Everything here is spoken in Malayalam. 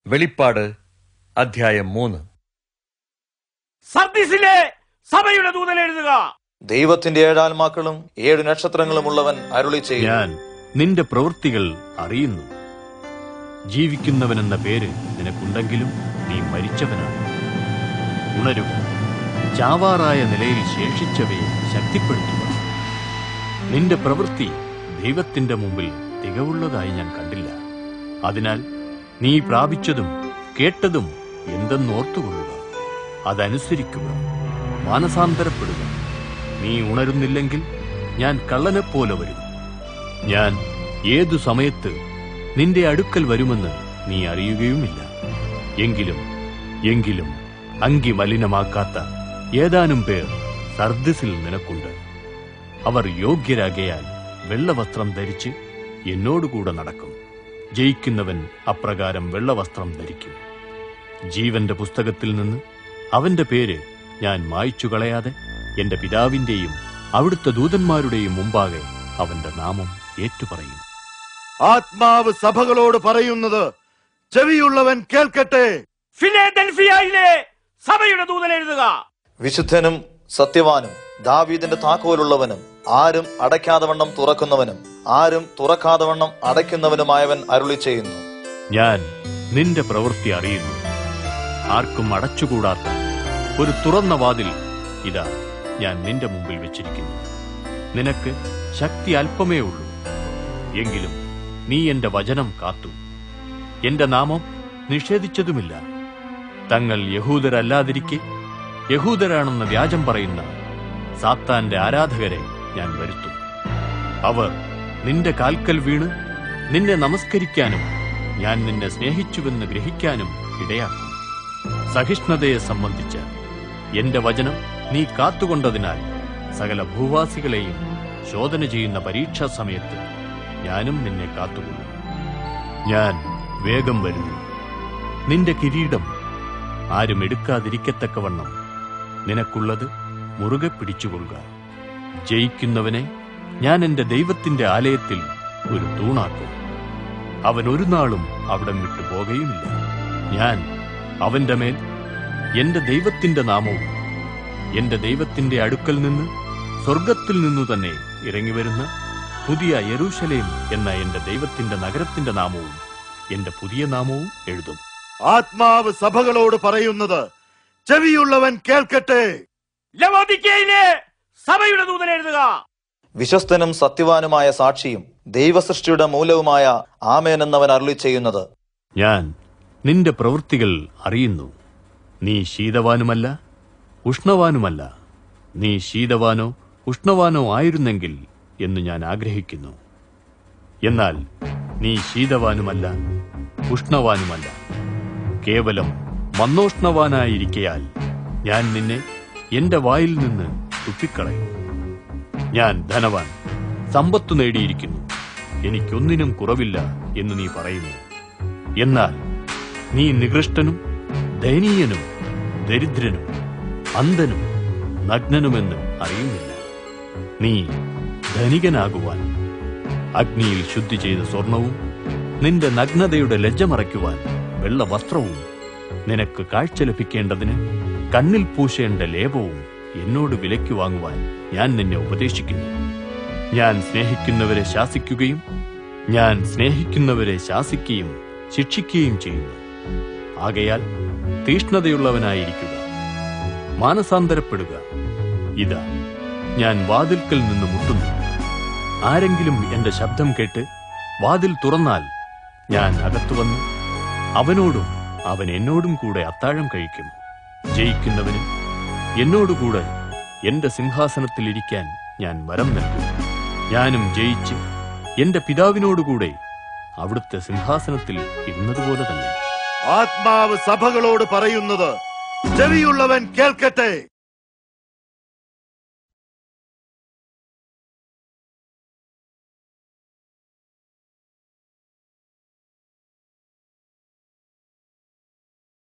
വെളിപ്പാട് അധ്യായം 3. സർദീസിലെ സഭയുടെ ദൂതൻ എഴുതുക, ദൈവത്തിന്റെ 7 ആത്മാക്കളും 7 നക്ഷത്രങ്ങളും ഉള്ളവൻ അരുളി ചെയ്യും, ഞാൻ നിന്റെ പ്രവൃത്തികൾ അറിയുന്നു. ജീവിക്കുന്നവനെന്ന പേര് നിനക്കുണ്ടെങ്കിലും നീ മരിച്ചവനാണ്. ഉണരുക, ചാവാറായ നിലയിൽ ശേഷിച്ചവയെ ശക്തിപ്പെടുത്തുക. നിന്റെ പ്രവൃത്തി ദൈവത്തിന്റെ മുമ്പിൽ തികവുള്ളതായി ഞാൻ കണ്ടില്ല. അതിനാൽ നീ പ്രാപിച്ചതും കേട്ടതും എന്തെന്നോർത്തുകൊള്ളുക, അതനുസരിക്കുക, മാനസാന്തരപ്പെടുക. നീ ഉണരുന്നില്ലെങ്കിൽ ഞാൻ കള്ളനെപ്പോലെ വരും. ഞാൻ ഏതു സമയത്ത് നിന്റെ അടുക്കൽ വരുമെന്ന് നീ അറിയുകയുമില്ല. എങ്കിലും അങ്കി മലിനമാക്കാത്ത ഏതാനും പേർ സർദിസിൽ നിനക്കുണ്ട്. അവർ യോഗ്യരാകയാൽ വെള്ളവസ്ത്രം ധരിച്ച് എന്നോടുകൂടെ നടക്കും. ജയിക്കുന്നവൻ അപ്രകാരം വെള്ളവസ്ത്രം ധരിക്കും. ജീവന്റെ പുസ്തകത്തിൽ നിന്ന് അവന്റെ പേര് ഞാൻ മായ്ച്ചു കളയാതെ എന്റെ പിതാവിന്റെയും അവിടുത്തെ ദൂതന്മാരുടെയും മുമ്പാകെ അവന്റെ നാമം ഏറ്റുപറയും. ആത്മാവ് സഭകളോട് പറയുന്നത് ചെവിയുള്ളവൻ കേൾക്കട്ടെ. ഫിലദൽഫിയയിലെ സഭയുടെ ദൂതൻ എഴുതുക, വിശുദ്ധനും സത്യവാനും ദാവീദിന്റെ താക്കോലുള്ളവനും ആരും അടയ്ക്കാതെ വണ്ണം തുറക്കുന്നവനും ആരും തുറക്കാതെ വണ്ണം അടയ്ക്കുന്നവനുമായവൻ അരുളി ചെയ്യുന്നു, ഞാൻ നിന്റെ പ്രവൃത്തി അറിയുന്നു. ആർക്കും അടച്ചുകൂടാത്ത ഒരു തുറന്ന വാതിൽ ഇതാ ഞാൻ നിന്റെ മുമ്പിൽ വെച്ചിരിക്കുന്നു. നിനക്ക് ശക്തി അല്പമേ ഉള്ളൂ, എങ്കിലും നീ എന്റെ വചനം കാത്തു. എന്റെ നാമം നിഷേധിച്ചതുമില്ല. തങ്ങൾ യഹൂദരല്ലാതിരിക്കെ യഹൂദരാണെന്ന് വ്യാജം പറയുന്ന സാത്താന്റെ ആരാധകരെ ഞാൻ വരുത്തും. അവർ നിന്റെ കാൽക്കൽ വീണ് നിന്നെ നമസ്കരിക്കാനും ഞാൻ നിന്നെ സ്നേഹിച്ചുവെന്ന് ഗ്രഹിക്കാനും ഇടയാക്കും. സഹിഷ്ണുതയെ സംബന്ധിച്ച് എന്റെ വചനം നീ കാത്തുകൊണ്ടതിനാൽ സകല ഭൂവാസികളെയും ശോധന ചെയ്യുന്ന പരീക്ഷാ സമയത്ത് ഞാനും നിന്നെ കാത്തുകൊള്ളും. ഞാൻ വേഗം വരുന്നു. നിന്റെ കിരീടം ആരും എടുക്കാതിരിക്കത്തക്കവണ്ണം നിനക്കുള്ളത് മുറുകെ പിടിച്ചുകൊള്ളുക. ജയിക്കുന്നവനെ ഞാൻ എന്റെ ദൈവത്തിന്റെ ആലയത്തിൽ ഒരു തൂണാക്കും. അവൻ ഒരു നാളും അവിടം വിട്ടു പോകുകയുമില്ല. ഞാൻ അവന്റെ മേൽ എന്റെ ദൈവത്തിന്റെ നാമവും എന്റെ ദൈവത്തിന്റെ അടുക്കൽ നിന്ന് സ്വർഗത്തിൽ നിന്നു തന്നെ ഇറങ്ങിവരുന്ന പുതിയ യെരൂശലേം എന്ന എന്റെ ദൈവത്തിന്റെ നഗരത്തിന്റെ നാമവും എന്റെ പുതിയ നാമവും എഴുതും. ആത്മാവ് സഭകളോട് പറയുന്നത് ചെവിയുള്ളവൻ കേൾക്കട്ടെ. ലവോദിക്കയിലെ സഭയുടെ ദൂതൻ എഴുതുക, വിശ്വസ്തനും സത്യവാനുമായ സാക്ഷിയും ദൈവസൃഷ്ടിയുടെ മൂലവുമായ ആമേൻ എന്നവൻ അരുളി ചെയ്യുന്നത്, ഞാൻ നിന്റെ പ്രവൃത്തികൾ അറിയുന്നു. നീ ശീതവാനുമല്ല ഉഷ്ണവാനുമല്ല. നീ ശീതവാനോ ഉഷ്ണവാനോ ആയിരുന്നെങ്കിൽ എന്ന് ഞാൻ ആഗ്രഹിക്കുന്നു. എന്നാൽ നീ ശീതവാനുമല്ല ഉഷ്ണവാനുമല്ല, കേവലം മന്നോഷ്ണവാനായിരിക്കയാൽ ഞാൻ നിന്നെ എന്റെ വായിൽ നിന്ന് തുപ്പിക്കളയും. ഞാൻ ധനവാൻ, സമ്പത്തു നേടിയിരിക്കുന്നു, എനിക്കൊന്നിനും കുറവില്ല എന്ന് നീ പറയുന്നു. എന്നാൽ നീ നികൃഷ്ടനും ദയനീയനും ദരിദ്രനും അന്ധനും നഗ്നനുമെന്ന് അറിയുന്നില്ല. നീ ധനികനാകുവാൻ അഗ്നിയിൽ ശുദ്ധി ചെയ്ത സ്വർണവും നിന്റെ നഗ്നതയുടെ ലജ്ജ മറയ്ക്കുവാൻ വെള്ള വസ്ത്രവും നിനക്ക് കാഴ്ച ലഭിക്കേണ്ടതിന് കണ്ണിൽ പൂശേണ്ട ലേപവും എന്നോട് വിലയ്ക്ക് വാങ്ങുവാൻ ഞാൻ നിന്നെ ഉപദേശിക്കുന്നു. ഞാൻ സ്നേഹിക്കുന്നവരെ ശാസിക്കുകയും ശിക്ഷിക്കുകയും ചെയ്യുന്നു. ആകയാൽ തീഷ്ണതയുള്ളവനായിരിക്കുക, മാനസാന്തരപ്പെടുക. ഇതാ ഞാൻ വാതിൽക്കൽ നിന്ന് മുട്ടുന്നു. ആരെങ്കിലും എന്റെ ശബ്ദം കേട്ട് വാതിൽ തുറന്നാൽ ഞാൻ അകത്തുവന്ന് അവനോടും അവൻ എന്നോടും കൂടെ അത്താഴം കഴിക്കും. ജയിക്കുന്നവന് എന്നോടുകൂടെ എന്റെ സിംഹാസനത്തിൽ ഇരിക്കാൻ ഞാൻ വരം നൽകും. ഞാനും ജയിച്ച് എന്റെ പിതാവിനോടുകൂടെ അവിടുത്തെ സിംഹാസനത്തിൽ ഇരുന്നതുപോലെ തന്നെ. ആത്മാവ് സഭകളോട് പറയുന്നത് ചെവിയുള്ളവൻ കേൾക്കട്ടെ.